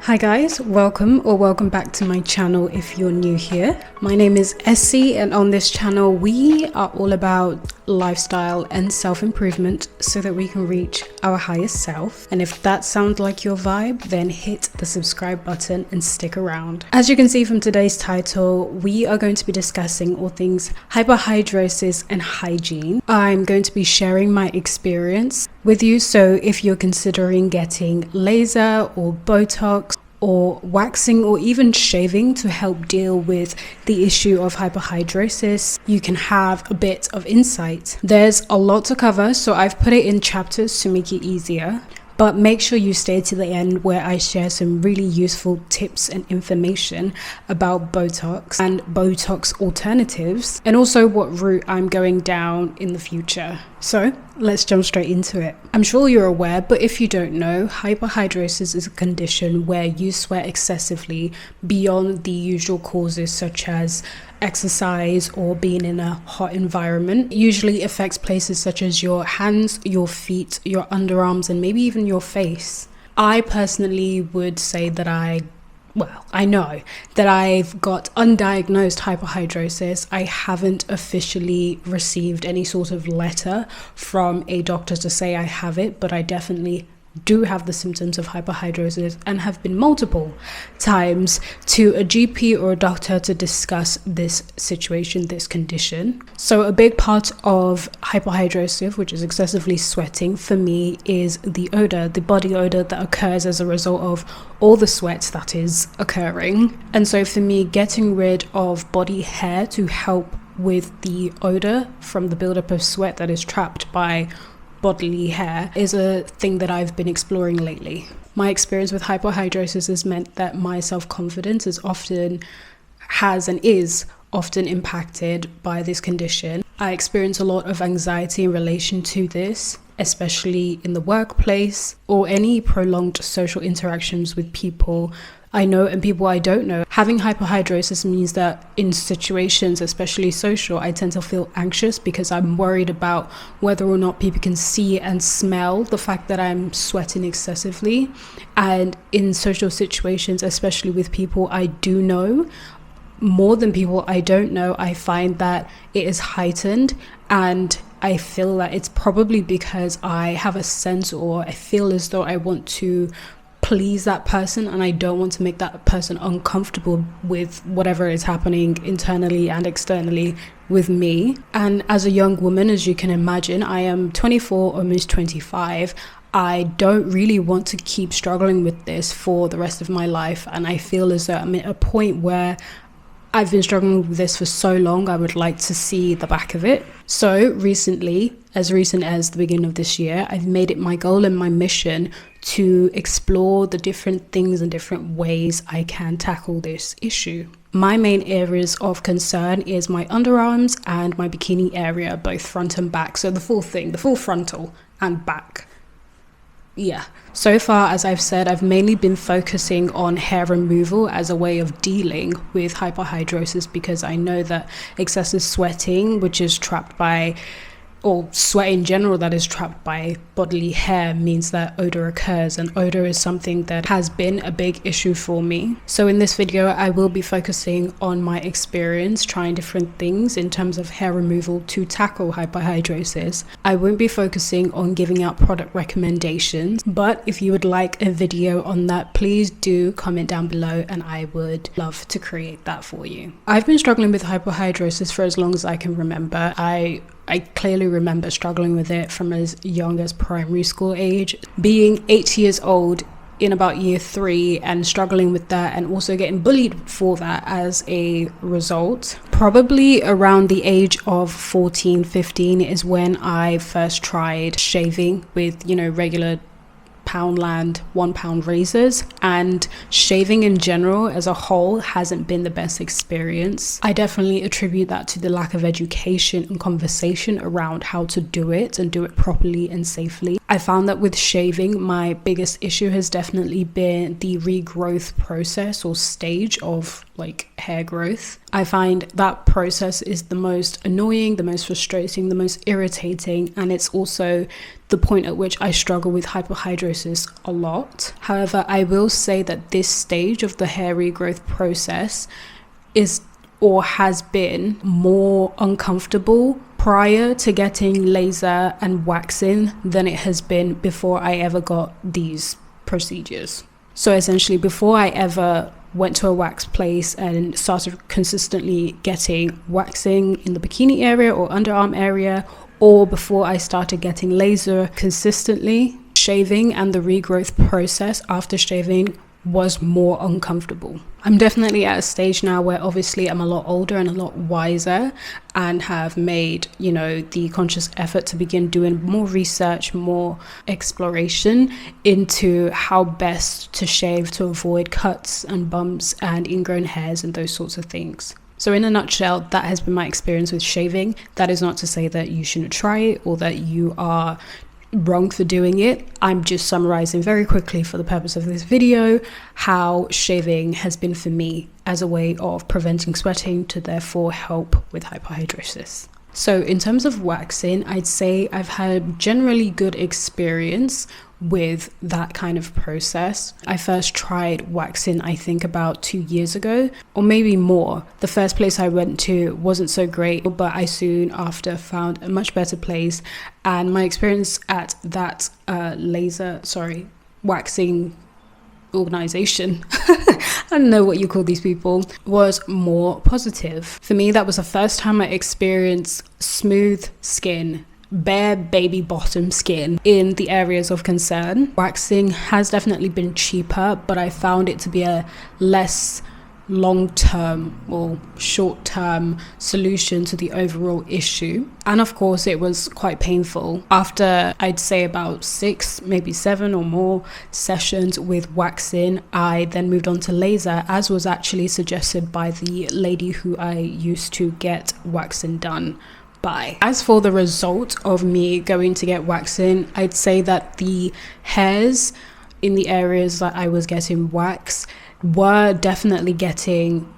Hi guys, welcome back to my channel if you're new here. My name is Essie, and on this channel we are all about lifestyle and self-improvement so that we can reach our highest self. And if that sounds like your vibe, then hit the subscribe button and stick around. As you can see from today's title, we are going to be discussing all things hyperhidrosis and hygiene. I'm going to be sharing my experience with you, so if you're considering getting laser or Botox or waxing or even shaving to help deal with the issue of hyperhidrosis, you can have a bit of insight. There's a lot to cover, so I've put it in chapters to make it easier. But make sure you stay to the end where I share some really useful tips and information about Botox and Botox alternatives, and also what route I'm going down in the future. So let's jump straight into it. I'm sure you're aware, but if you don't know, hyperhidrosis is a condition where you sweat excessively beyond the usual causes such as exercise or being in a hot environment. It usually affects places such as your hands, your feet, your underarms, and maybe even your face. I personally would say that I know that I've got undiagnosed hyperhidrosis. I haven't officially received any sort of letter from a doctor to say I have it, but I definitely do have the symptoms of hyperhidrosis and have been multiple times to a GP or a doctor to discuss this situation, this condition. So a big part of hyperhidrosis, which is excessively sweating, for me is the odor, the body odor that occurs as a result of all the sweat that is occurring. And so for me, getting rid of body hair to help with the odor from the buildup of sweat that is trapped by bodily hair is a thing that I've been exploring lately. My experience with hyperhidrosis has meant that my self-confidence is often impacted by this condition. I experience a lot of anxiety in relation to this, especially in the workplace or any prolonged social interactions with people I know and people I don't know. Having hyperhidrosis means that in situations, especially social, I tend to feel anxious because I'm worried about whether or not people can see and smell the fact that I'm sweating excessively. And in social situations, especially with people I do know, more than people I don't know, I find that it is heightened, and I feel that it's probably because I have a sense, or I feel as though I want to please that person and I don't want to make that person uncomfortable with whatever is happening internally and externally with me. And as a young woman, as you can imagine, I am 24, almost 25. I don't really want to keep struggling with this for the rest of my life, and I feel as though I'm at a point where I've been struggling with this for so long, I would like to see the back of it. So recently, as recent as the beginning of this year, I've made it my goal and my mission to explore the different things and different ways I can tackle this issue. My main areas of concern is my underarms and my bikini area, both front and back. So the full thing, the full frontal and back. Yeah, so far, as I've said, I've mainly been focusing on hair removal as a way of dealing with hyperhidrosis, because I know that excessive sweating, which is trapped by, or sweat in general that is trapped by bodily hair, means that odor occurs, and odor is something that has been a big issue for me. So in this video, I will be focusing on my experience trying different things in terms of hair removal to tackle hyperhidrosis. I won't be focusing on giving out product recommendations, but if you would like a video on that, please do comment down below and I would love to create that for you. I've been struggling with hyperhidrosis for as long as I can remember. I clearly remember struggling with it from as young as primary school age, being 8 years old in about year 3 and struggling with that, and also getting bullied for that as a result. Probably around the age of 14, 15 is when I first tried shaving with, regular Poundland 1 pound razors, and shaving in general as a whole hasn't been the best experience. I definitely attribute that to the lack of education and conversation around how to do it and do it properly and safely. I found that with shaving, my biggest issue has definitely been the regrowth process or stage of like hair growth. I find that process is the most annoying, the most frustrating, the most irritating, and it's also the point at which I struggle with hyperhidrosis a lot. However, I will say that this stage of the hair regrowth process is or has been more uncomfortable prior to getting laser and waxing than it has been before I ever got these procedures. So essentially, before I ever went to a wax place and started consistently getting waxing in the bikini area or underarm area, or before I started getting laser consistently, shaving and the regrowth process after shaving was more uncomfortable. I'm definitely at a stage now where obviously I'm a lot older and a lot wiser and have made, the conscious effort to begin doing more research, more exploration into how best to shave to avoid cuts and bumps and ingrown hairs and those sorts of things. So in a nutshell, that has been my experience with shaving. That is not to say that you shouldn't try it or that you are wrong for doing it. I'm just summarizing very quickly for the purpose of this video how shaving has been for me as a way of preventing sweating to therefore help with hyperhidrosis. So in terms of waxing, I'd say I've had generally good experience with that kind of process. I first tried waxing, I think about 2 years ago, or maybe more. The first place I went to wasn't so great, but I soon after found a much better place, and my experience at that waxing organization I don't know what you call these people, was more positive. For me, that was the first time I experienced smooth skin, bare baby bottom skin in the areas of concern. Waxing has definitely been cheaper, but I found it to be a less long-term or short-term solution to the overall issue. And of course it was quite painful. After I'd say about 6, maybe 7 or more sessions with waxing, I then moved on to laser, as was actually suggested by the lady who I used to get waxing done by. As for the result of me going to get waxing, I'd say that the hairs in the areas that I was getting waxed were definitely getting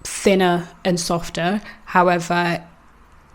thinner and softer. However,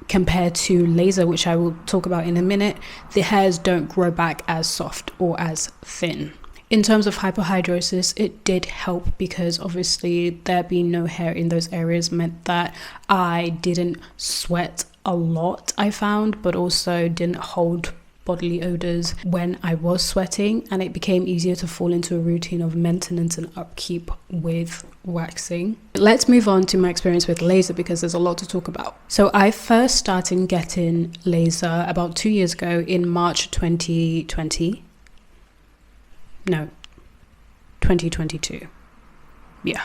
compared to laser, which I will talk about in a minute, the hairs don't grow back as soft or as thin. In terms of hyperhidrosis, it did help because obviously there being no hair in those areas meant that I didn't sweat a lot, I found, but also didn't hold bodily odors when I was sweating, and it became easier to fall into a routine of maintenance and upkeep with waxing. Let's move on to my experience with laser because there's a lot to talk about. So I first started getting laser about 2 years ago in March 2020. No, 2022. Yeah.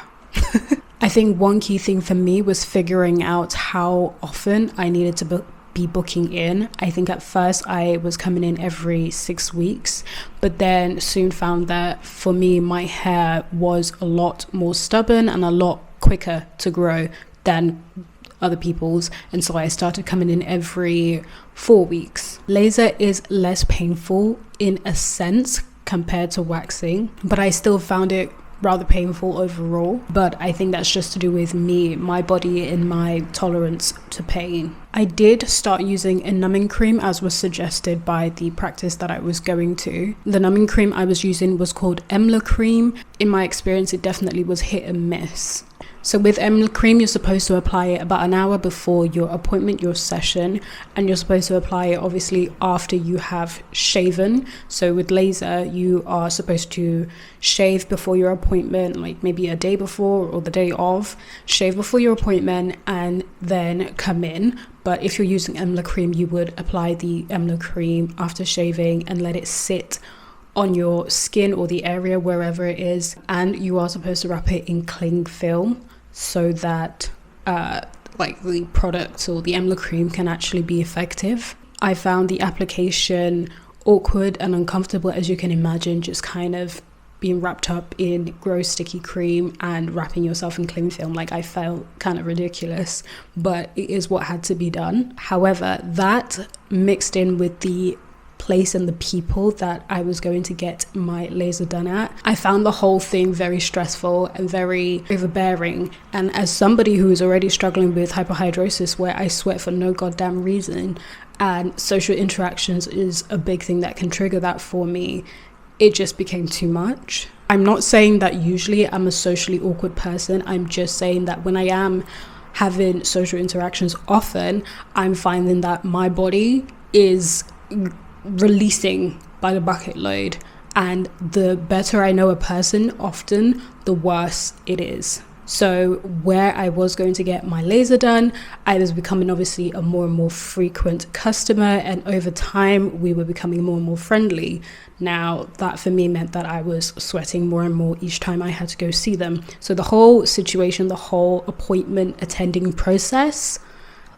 I think one key thing for me was figuring out how often I needed to be booking in. I think at first I was coming in every 6 weeks, but then soon found that for me, my hair was a lot more stubborn and a lot quicker to grow than other people's, and so I started coming in every 4 weeks. Laser is less painful in a sense compared to waxing, but I still found it rather painful overall. But I think that's just to do with me, my body, and my tolerance to pain. I did start using a numbing cream as was suggested by the practice that I was going to. The numbing cream I was using was called Emla cream. In my experience, it definitely was hit and miss. So with Emla cream, you're supposed to apply it about an hour before your appointment, your session, and you're supposed to apply it obviously after you have shaven. So with laser, you are supposed to shave before your appointment, like maybe a day before or the day of, shave before your appointment and then come in. But if you're using Emla cream, you would apply the Emla cream after shaving and let it sit on your skin or the area wherever it is, and you are supposed to wrap it in cling film so that like the product or the Emla cream can actually be effective. I found the application awkward and uncomfortable, as you can imagine, just kind of being wrapped up in gross sticky cream and wrapping yourself in cling film. Like, I felt kind of ridiculous, but it is what had to be done. However, that mixed in with the place and the people that I was going to get my laser done at. I found the whole thing very stressful and very overbearing. And as somebody who is already struggling with hyperhidrosis, where I sweat for no goddamn reason, and social interactions is a big thing that can trigger that for me, it just became too much. I'm not saying that usually I'm a socially awkward person. I'm just saying that when I am having social interactions often, I'm finding that my body is releasing by the bucket load. And the better I know a person, often the worse it is. So where I was going to get my laser done, I was becoming obviously a more and more frequent customer, and over time we were becoming more and more friendly. Now that for me meant that I was sweating more and more each time I had to go see them. So the whole situation, the whole appointment attending process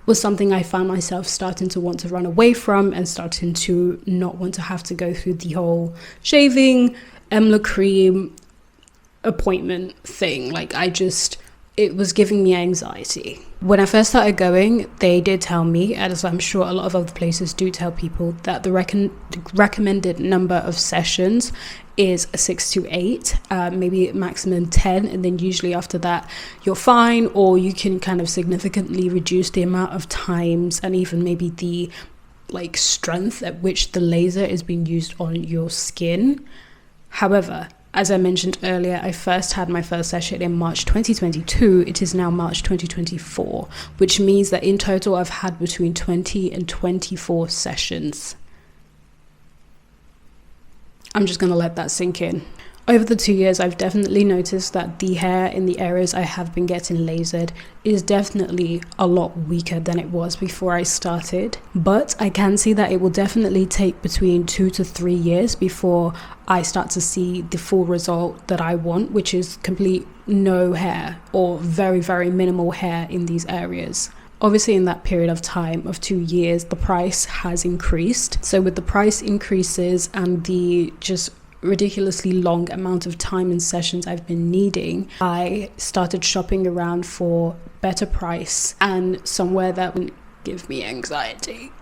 was something I found myself starting to want to run away from, and starting to not want to have to go through the whole shaving, Emla cream, appointment thing. Like, it was giving me anxiety. When I first started going, they did tell me, as I'm sure a lot of other places do tell people, that the recommended number of sessions is 6 to 8, maybe maximum 10, and then usually after that you're fine, or you can kind of significantly reduce the amount of times and even maybe the strength at which the laser is being used on your skin. However, as I mentioned earlier, I first had my first session in March 2022. It is now March 2024, which means that in total I've had between 20 and 24 sessions. I'm just going to let that sink in. Over the 2 years, I've definitely noticed that the hair in the areas I have been getting lasered is definitely a lot weaker than it was before I started. But I can see that it will definitely take between 2 to 3 years before I start to see the full result that I want, which is complete no hair or very, very minimal hair in these areas. Obviously, in that period of time of 2 years, the price has increased. So with the price increases and the just ridiculously long amount of time and sessions I've been needing, I started shopping around for better price and somewhere that wouldn't give me anxiety.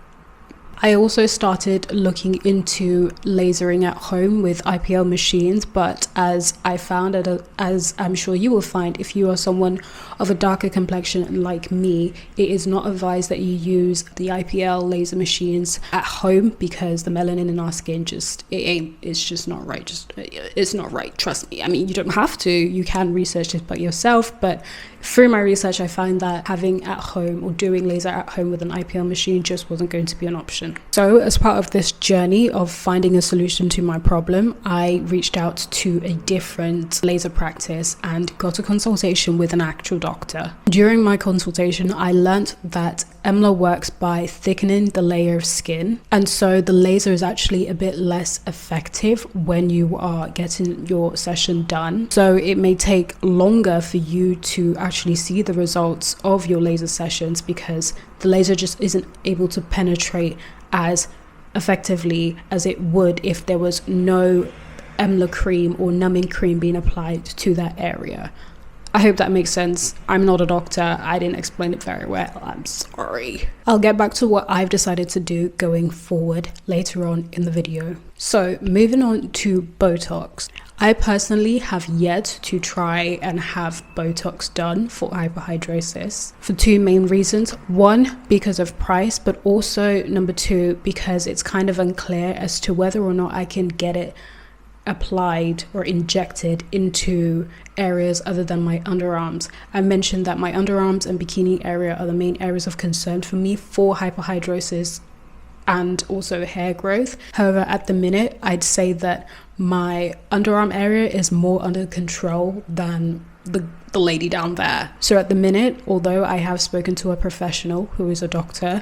I also started looking into lasering at home with IPL machines, but as I found, as I'm sure you will find if you are someone of a darker complexion like me, it is not advised that you use the IPL laser machines at home, because the melanin in our skin it's just not right. It's not right, trust me. I mean, you don't have to, you can research this by yourself, but through my research I found that having at home or doing laser at home with an IPL machine just wasn't going to be an option. So as part of this journey of finding a solution to my problem, I reached out to a different laser practice and got a consultation with an actual doctor. During my consultation, I learned that EMLA works by thickening the layer of skin, and so the laser is actually a bit less effective when you are getting your session done. So it may take longer for you to actually see the results of your laser sessions, because the laser just isn't able to penetrate as effectively as it would if there was no EMLA cream or numbing cream being applied to that area. I hope that makes sense. I'm not a doctor. I didn't explain it very well. I'm sorry. I'll get back to what I've decided to do going forward later on in the video. So moving on to Botox. I personally have yet to try and have Botox done for hyperhidrosis for two main reasons. One, because of price, but also number two, because it's kind of unclear as to whether or not I can get it applied or injected into areas other than my underarms. I mentioned that my underarms and bikini area are the main areas of concern for me for hyperhidrosis and also hair growth. However, at the minute, I'd say that my underarm area is more under control than the lady down there. So at the minute, although I have spoken to a professional who is a doctor,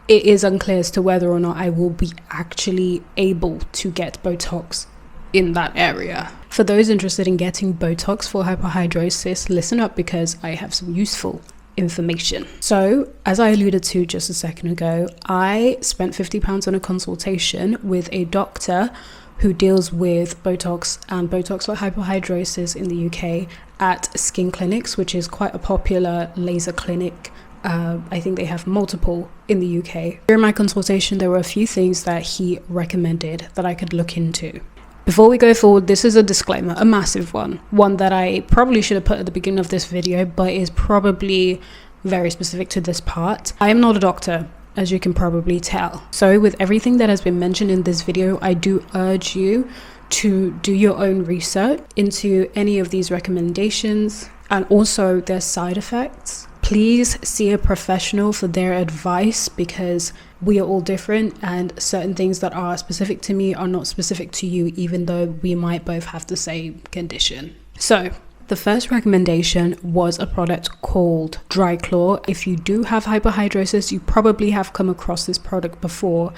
it is unclear as to whether or not I will be actually able to get Botox in that area. For those interested in getting Botox for hyperhidrosis, listen up, because I have some useful information. So, as I alluded to just a second ago, I spent £50 on a consultation with a doctor who deals with Botox and Botox for hyperhidrosis in the UK at Skin Clinics, which is quite a popular laser clinic I think they have multiple in the UK. During my consultation, there were a few things that he recommended that I could look into. Before we go forward, this is a disclaimer, a massive one that I probably should have put at the beginning of this video, but is probably very specific to this part. I am not a doctor, as you can probably tell. So with everything that has been mentioned in this video, I do urge you to do your own research into any of these recommendations and also their side effects. Please see a professional for their advice, because we are all different and certain things that are specific to me are not specific to you, even though we might both have the same condition. So the first recommendation was a product called Dry Claw. If you do have hyperhidrosis, you probably have come across this product before.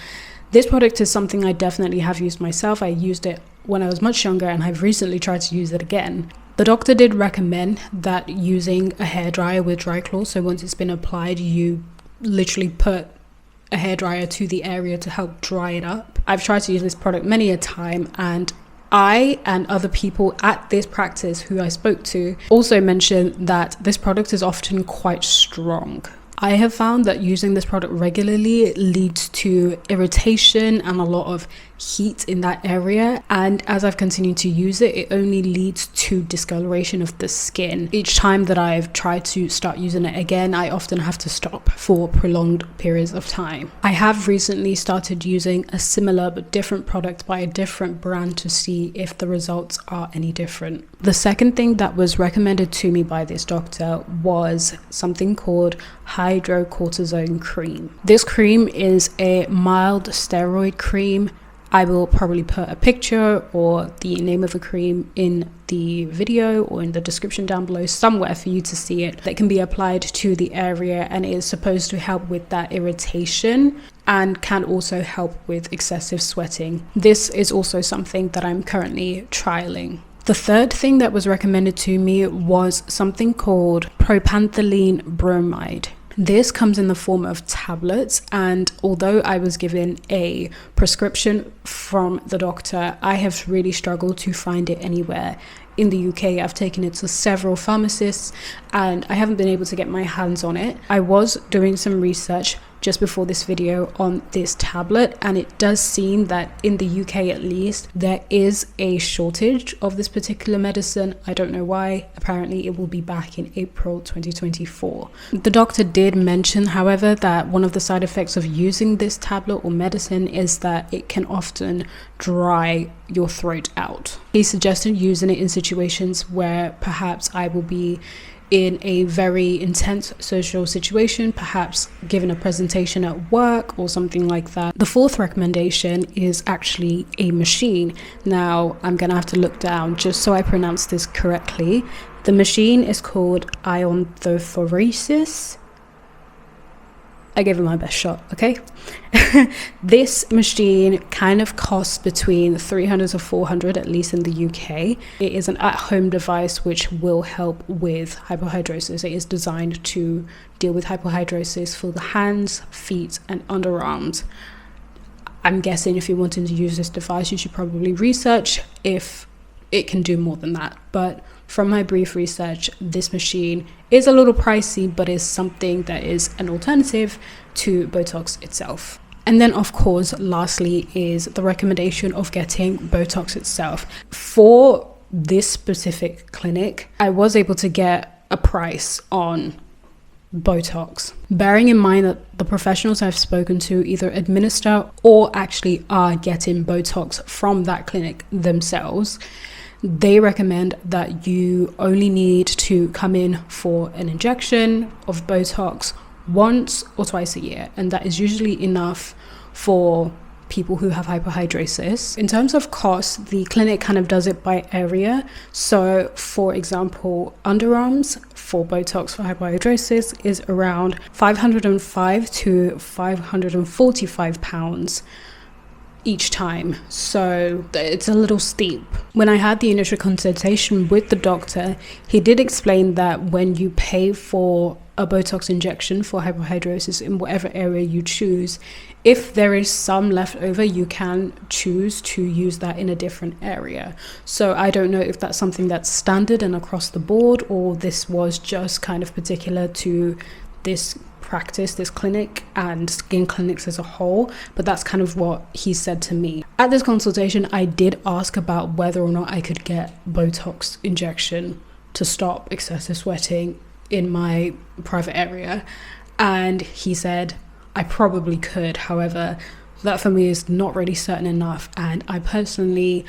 This product is something I definitely have used myself. I used it when I was much younger and I've recently tried to use it again. The doctor did recommend that using a hairdryer with Dry Claw, so once it's been applied, you literally put a hairdryer to the area to help dry it up. I've tried to use this product many a time, and I and other people at this practice who I spoke to also mentioned that this product is often quite strong. I have found that using this product regularly leads to irritation and a lot of heat in that area, and as I've continued to use it, it only leads to discoloration of the skin. Each time that I've tried to start using it again, I often have to stop for prolonged periods of time. I have recently started using a similar but different product by a different brand to see if the results are any different. The second thing that was recommended to me by this doctor was something called hydrocortisone cream. This cream is a mild steroid cream. I will probably put a picture or the name of the cream in the video or in the description down below somewhere for you to see it. That can be applied to the area, and it is supposed to help with that irritation and can also help with excessive sweating. This is also something that I'm currently trialing. The third thing that was recommended to me was something called propanthyline bromide. This comes in the form of tablets, and although I was given a prescription from the doctor, I have really struggled to find it anywhere. In the UK, I've taken it to several pharmacists and I haven't been able to get my hands on it. I was doing some research just before this video on this tablet, and it does seem that in the UK at least, there is a shortage of this particular medicine. I don't know why. Apparently it will be back in April 2024. The doctor did mention, however, that one of the side effects of using this tablet or medicine is that it can often dry your throat out. He suggested using it in situations where perhaps I will be in a very intense social situation, perhaps given a presentation at work or something like that. The fourth recommendation is actually a machine. Now, I'm gonna have to look down just so I pronounce this correctly. The machine is called Untitled. I gave it my best shot, okay? This machine kind of costs between 300 to 400, at least in the UK. It is an at-home device which will help with hyperhidrosis. It is designed to deal with hyperhidrosis for the hands, feet, and underarms. I'm guessing if you're wanting to use this device, you should probably research if it can do more than that. But from my brief research, this machine is a little pricey, but is something that is an alternative to Botox itself. And then, of course, lastly is the recommendation of getting Botox itself. For this specific clinic, I was able to get a price on Botox, bearing in mind that the professionals I've spoken to either administer or actually are getting Botox from that clinic themselves. They recommend that you only need to come in for an injection of Botox once or twice a year, and that is usually enough for people who have hyperhidrosis. In terms of cost, the clinic kind of does it by area. So for example, underarms for Botox for hyperhidrosis is around £505 to £545 each time, so it's a little steep. When I had the initial consultation with the doctor, he did explain that when you pay for a Botox injection for hyperhidrosis in whatever area you choose, if there is some left over, you can choose to use that in a different area. So I don't know if that's something that's standard and across the board, or this was just kind of particular to this practice, this clinic and skin clinics as a whole, but that's kind of what he said to me. At this consultation, I did ask about whether or not I could get Botox injection to stop excessive sweating in my private area, and he said I probably could. However, that for me is not really certain enough, and I personally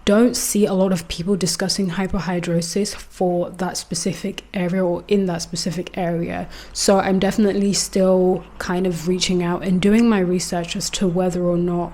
don't see a lot of people discussing hyperhidrosis for that specific area or in that specific area. So I'm definitely still kind of reaching out and doing my research as to whether or not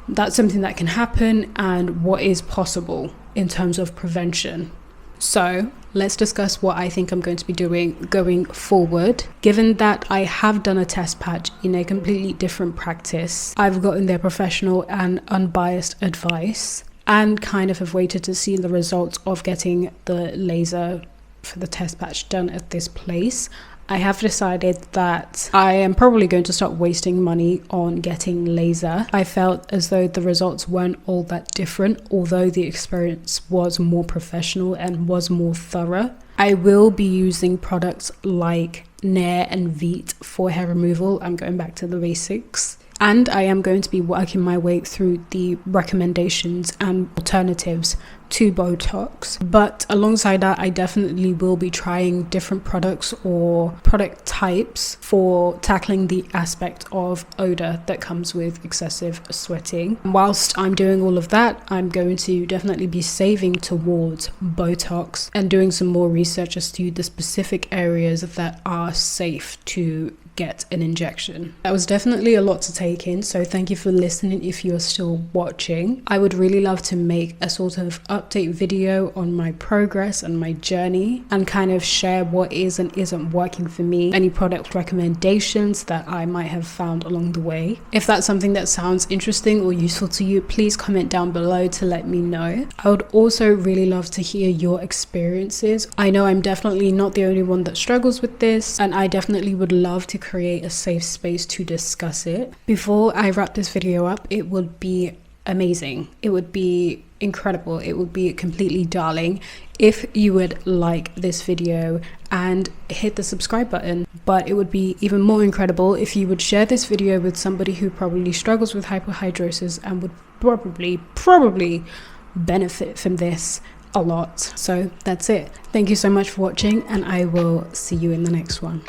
that's something that can happen and what is possible in terms of prevention. So let's discuss what I think I'm going to be doing going forward. Given that I have done a test patch in a completely different practice, I've gotten their professional and unbiased advice and kind of have waited to see the results of getting the laser for the test patch done at this place. I have decided that I am probably going to start wasting money on getting laser. I felt as though the results weren't all that different, although the experience was more professional and was more thorough. I will be using products like Nair and Veet for hair removal. I'm going back to the basics. And I am going to be working my way through the recommendations and alternatives to Botox. But alongside that, I definitely will be trying different products or product types for tackling the aspect of odor that comes with excessive sweating. Whilst I'm doing all of that, I'm going to definitely be saving towards Botox and doing some more research as to the specific areas that are safe to get an injection. That was definitely a lot to take in, so thank you for listening if you're still watching. I would really love to make a sort of update video on my progress and my journey and kind of share what is and isn't working for me, any product recommendations that I might have found along the way. If that's something that sounds interesting or useful to you, please comment down below to let me know. I would also really love to hear your experiences. I know I'm definitely not the only one that struggles with this, and I definitely would love to create a safe space to discuss it. Before I wrap this video up, it would be amazing, it would be incredible, it would be completely darling if you would like this video and hit the subscribe button. But it would be even more incredible if you would share this video with somebody who probably struggles with hyperhidrosis and would probably benefit from this a lot. So that's it. Thank you so much for watching, and I will see you in the next one.